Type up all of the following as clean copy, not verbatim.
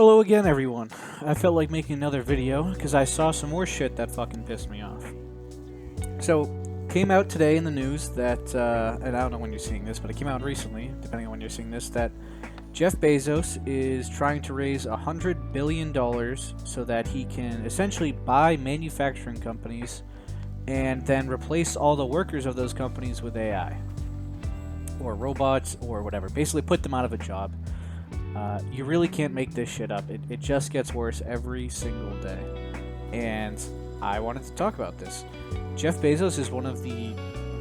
Hello again, everyone. I felt like making another video because I saw some more shit that fucking pissed me off. So, came out today in the news that, and I don't know when you're seeing this, but it came out recently, depending on when you're seeing this, that Jeff Bezos is trying to raise $100 billion so that he can essentially buy manufacturing companies and then replace all the workers of those companies with AI. Or robots, or whatever. Basically put them out of a job. You really can't make this shit up. It just gets worse every single day. And I wanted to talk about this. Jeff Bezos is one of the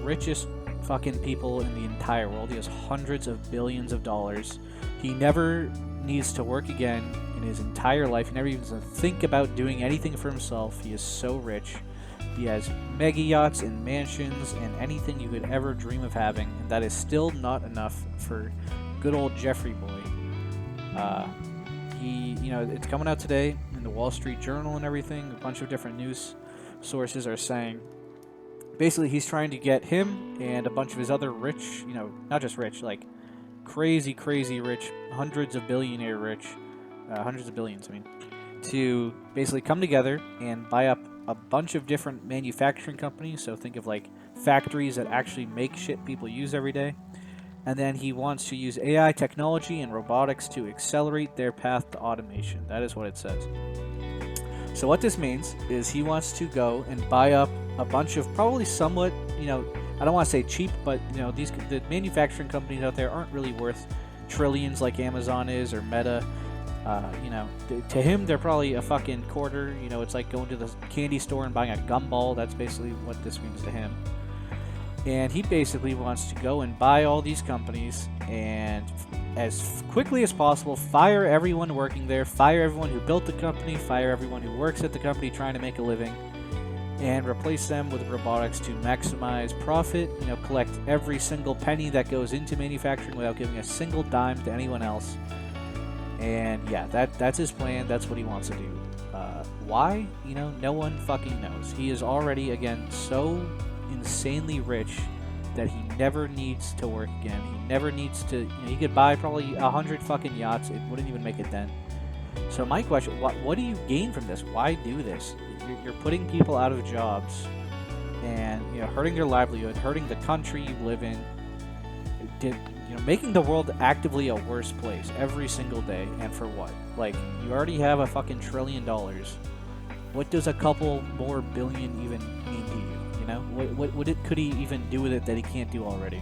richest fucking people in the entire world. He has hundreds of billions of dollars. He never needs to work again in his entire life. He never even has to think about doing anything for himself. He is so rich. He has mega yachts and mansions and anything you could ever dream of having. And that is still not enough for good old Jeffrey boy. It's coming out today in the Wall Street Journal and everything. A bunch of different news sources are saying basically he's trying to get him and a bunch of his other rich, not just rich, like crazy rich, hundreds of billions, I mean, to basically come together and buy up a bunch of different manufacturing companies. So think of like factories that actually make shit people use every day. And then he wants to use AI technology and robotics to accelerate their path to automation. That is what it says. So what this means is he wants to go and buy up a bunch of probably somewhat, I don't want to say cheap, but the manufacturing companies out there aren't really worth trillions like Amazon is or Meta. To him they're probably a fucking quarter. It's like going to the candy store and buying a gumball. That's basically what this means to him. And he basically wants to go and buy all these companies and as quickly as possible fire everyone working there, fire everyone who built the company, fire everyone who works at the company trying to make a living, and replace them with robotics to maximize profit, collect every single penny that goes into manufacturing without giving a single dime to anyone else. And yeah, that's his plan. That's what he wants to do. Why? No one fucking knows. He is already, again, so insanely rich that he never needs to work again. He never needs to. He could buy probably 100 fucking yachts. It wouldn't even make a dent. So my question: what do you gain from this? Why do this? You're putting people out of jobs, and hurting their livelihood, hurting the country you live in. Making the world actively a worse place every single day. And for what? Like, you already have a fucking $1 trillion. What does a couple more billion even mean to you? What could he even do with it that he can't do already?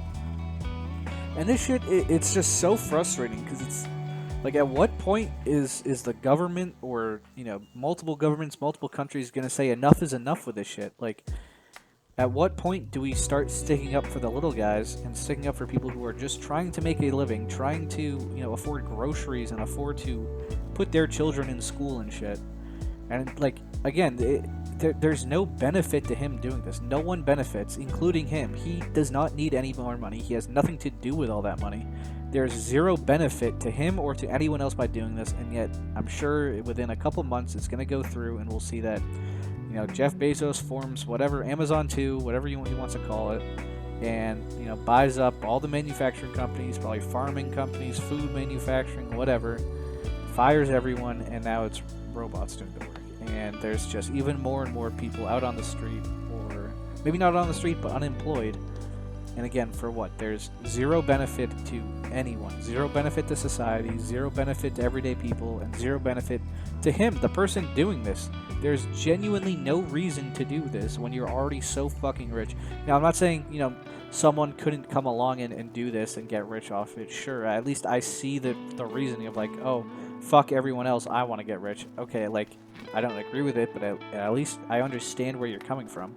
And this shit, it's just so frustrating because it's like, at what point is the government or multiple governments, multiple countries gonna say enough is enough with this shit? Like, at what point do we start sticking up for the little guys and sticking up for people who are just trying to make a living, trying to afford groceries and afford to put their children in school and shit? And like, again, there's no benefit to him doing this. No one benefits, including him. He does not need any more money. He has nothing to do with all that money. There's zero benefit to him or to anyone else by doing this, and yet I'm sure within a couple months it's going to go through and we'll see that Jeff Bezos forms whatever, Amazon 2, whatever he wants to call it, and buys up all the manufacturing companies, probably farming companies, food manufacturing, whatever, fires everyone, and now it's robots doing the work. And there's just even more and more people out on the street, or maybe not on the street, but unemployed. And again, for what? There's zero benefit to anyone, zero benefit to society, zero benefit to everyday people, and zero benefit to him, the person doing this. There's genuinely no reason to do this when you're already so fucking rich. Now, I'm not saying, someone couldn't come along and do this and get rich off it. Sure, at least I see the reasoning of like, oh, fuck everyone else, I want to get rich. Okay, like, I don't agree with it, but at least I understand where you're coming from.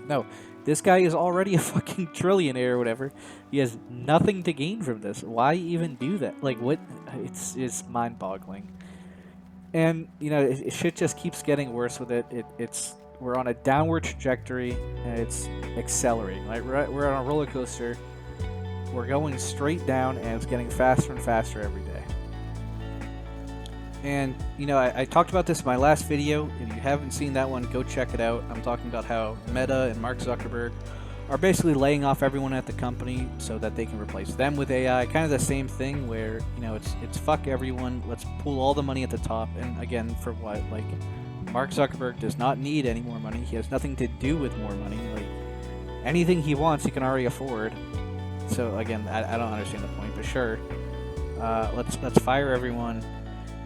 No, this guy is already a fucking trillionaire or whatever. He has nothing to gain from this. Why even do that? Like, what? It's mind-boggling. And, shit just keeps getting worse with it. We're on a downward trajectory, and it's accelerating. Like, we're on a roller coaster. We're going straight down, and it's getting faster and faster every day. And, I talked about this in my last video. If you haven't seen that one, go check it out. I'm talking about how Meta and Mark Zuckerberg are basically laying off everyone at the company so that they can replace them with AI. Kind of the same thing where, it's fuck everyone. Let's pool all the money at the top. And again, for what? Like, Mark Zuckerberg does not need any more money. He has nothing to do with more money. Like, anything he wants, he can already afford. So again, I don't understand the point, but sure. Let's fire everyone.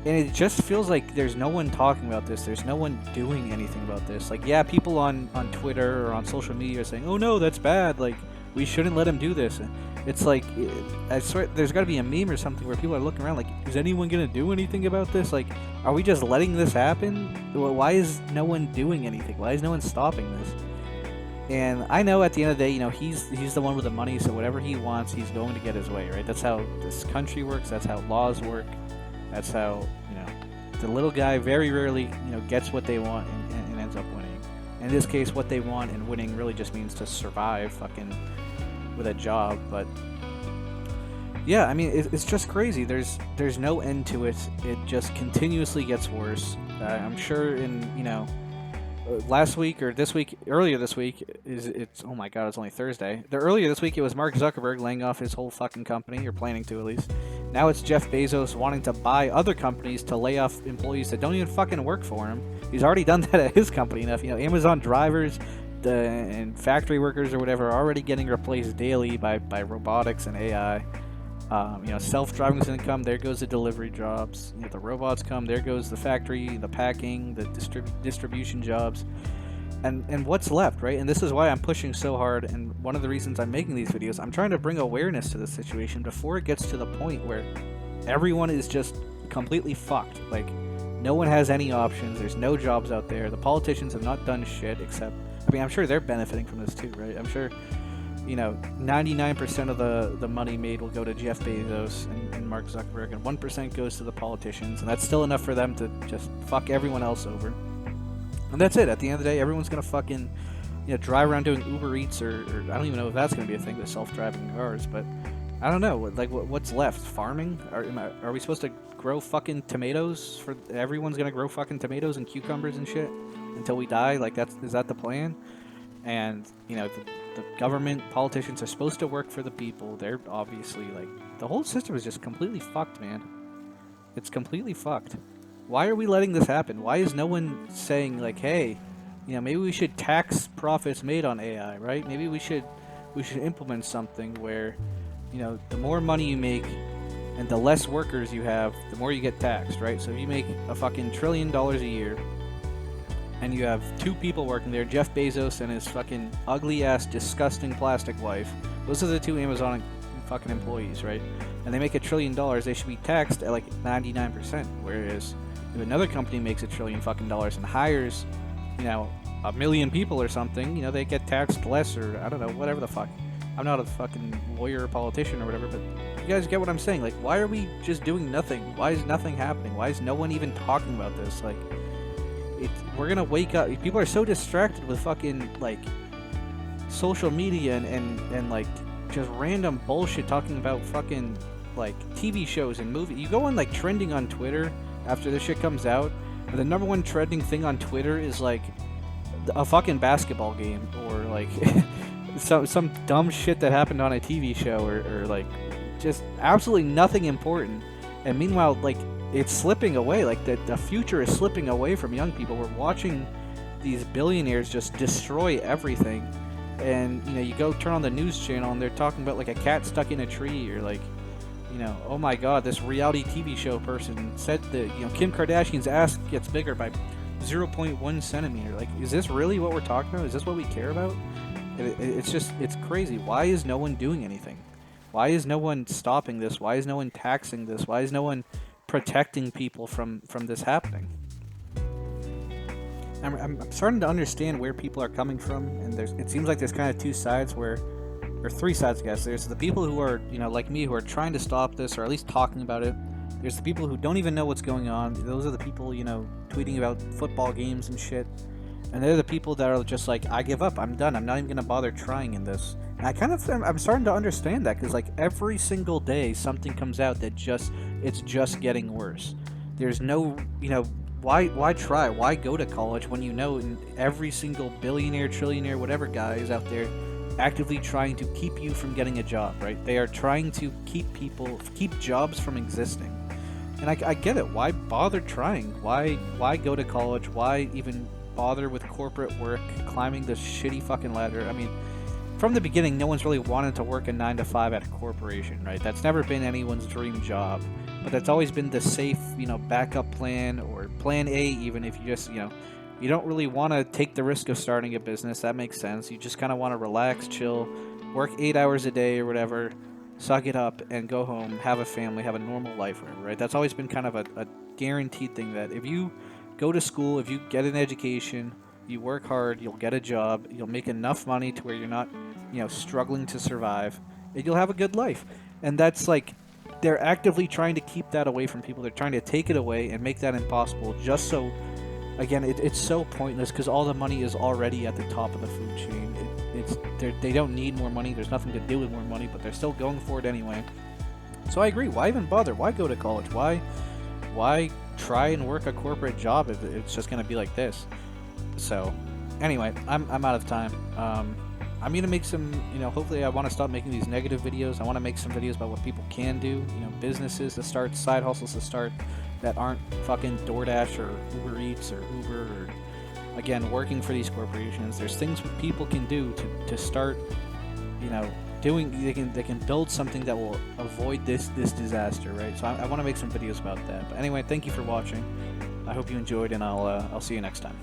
And it just feels like there's no one talking about this. There's no one doing anything about this. Like, yeah, people on Twitter or on social media are saying, oh no, that's bad. Like, we shouldn't let him do this. And it's like, I swear, there's got to be a meme or something where people are looking around like, is anyone going to do anything about this? Like, are we just letting this happen? Why is no one doing anything? Why is no one stopping this? And I know at the end of the day, he's the one with the money, so whatever he wants, he's going to get his way, right? That's how this country works. That's how laws work. That's how, the little guy very rarely, gets what they want and ends up winning. In this case, what they want and winning really just means to survive fucking with a job. But yeah, I mean, it's just crazy. There's no end to it. It just continuously gets worse. I'm sure last week or earlier this week it's oh my god, it's only Thursday. Earlier this week it was Mark Zuckerberg laying off his whole fucking company, or planning to at least. Now it's Jeff Bezos wanting to buy other companies to lay off employees that don't even fucking work for him. He's already done that at his company enough. Amazon drivers and factory workers or whatever are already getting replaced daily by robotics and AI. Self-driving's gonna come. There goes the delivery jobs. The robots come. There goes the factory, the packing, the distribution jobs, and what's left, right? And this is why I'm pushing so hard. And one of the reasons I'm making these videos, I'm trying to bring awareness to the situation before it gets to the point where everyone is just completely fucked. Like, no one has any options. There's no jobs out there. The politicians have not done shit except, I'm sure they're benefiting from this too, right? I'm sure. 99% of the money made will go to Jeff Bezos and Mark Zuckerberg, and 1% goes to the politicians, and that's still enough for them to just fuck everyone else over. And that's it. At the end of the day, everyone's gonna fucking drive around doing Uber Eats, or I don't even know if that's gonna be a thing, the self-driving cars, but I don't know. Like, what's left? Farming? Are we supposed to grow fucking tomatoes? Everyone's gonna grow fucking tomatoes and cucumbers and shit until we die? Like, is that the plan? And the government, politicians are supposed to work for the people. They're obviously, like, the whole system is just completely fucked, man. It's completely fucked. Why are we letting this happen? Why is no one saying, like, hey, maybe we should tax profits made on AI, right? Maybe we should implement something where, the more money you make and the less workers you have, the more you get taxed, right? So if you make a fucking $1 trillion a year, and you have two people working there, Jeff Bezos and his fucking ugly-ass, disgusting plastic wife. Those are the two Amazon fucking employees, right? And they make $1 trillion, they should be taxed at like 99%. Whereas if another company makes $1 trillion fucking and hires, 1 million people or something, they get taxed less, or I don't know, whatever the fuck. I'm not a fucking lawyer or politician or whatever, but you guys get what I'm saying. Like, why are we just doing nothing? Why is nothing happening? Why is no one even talking about this? Like, we're gonna wake up. People are so distracted with fucking, like, social media and like just random bullshit talking about fucking, like, TV shows and movies. You go on, like, trending on Twitter after this shit comes out, and the number one trending thing on Twitter is like a fucking basketball game, or like some dumb shit that happened on a TV show, or like just absolutely nothing important. And meanwhile, like, it's slipping away. Like, the future is slipping away from young people. We're watching these billionaires just destroy everything. And, you go turn on the news channel and they're talking about, like, a cat stuck in a tree, or like, oh my god, this reality TV show person said that, Kim Kardashian's ass gets bigger by 0.1 centimeter. Like, is this really what we're talking about? Is this what we care about? It's crazy. Why is no one doing anything? Why is no one stopping this? Why is no one taxing this? Why is no one protecting people from this happening? I'm starting to understand where people are coming from, and it seems like there's kind of two sides, or three sides, I guess. There's the people who are, like me, who are trying to stop this, or at least talking about it. There's the people who don't even know what's going on. Those are the people, tweeting about football games and shit. And they're the people that are just like, I give up, I'm done, I'm not even gonna bother trying in this. And I'm starting to understand that, because, like, every single day something comes out that it's just getting worse. There's no, why try? Why go to college when every single billionaire, trillionaire, whatever guy is out there actively trying to keep you from getting a job, right? They are trying to keep jobs from existing. And I get it. Why bother trying? Why go to college? Why even bother with corporate work, climbing this shitty fucking ladder? I mean, from the beginning, no one's really wanted to work a 9 to 5 at a corporation, right? That's never been anyone's dream job. But that's always been the safe, backup plan, or plan A, even if you just, you don't really want to take the risk of starting a business. That makes sense. You just kind of want to relax, chill, work 8 hours a day or whatever, suck it up, and go home, have a family, have a normal life, right? That's always been kind of a guaranteed thing, that if you go to school, if you get an education, you work hard, you'll get a job, you'll make enough money to where you're not, struggling to survive, and you'll have a good life. And that's like, they're actively trying to keep that away from people. They're trying to take it away and make that impossible, just so, again, it's so pointless, because all the money is already at the top of the food chain. They don't need more money. There's nothing to do with more money, but they're still going for it anyway. So I agree. Why even bother? Why go to college? Why try and work a corporate job if it's just going to be like this? So anyway, I'm out of time. I'm going to make some, hopefully I want to stop making these negative videos. I want to make some videos about what people can do, businesses to start, side hustles to start, that aren't fucking DoorDash or Uber Eats or Uber, or, again, working for these corporations. There's things people can do to start, they can build something that will avoid this disaster, right? So I want to make some videos about that. But anyway, thank you for watching. I hope you enjoyed, and I'll see you next time.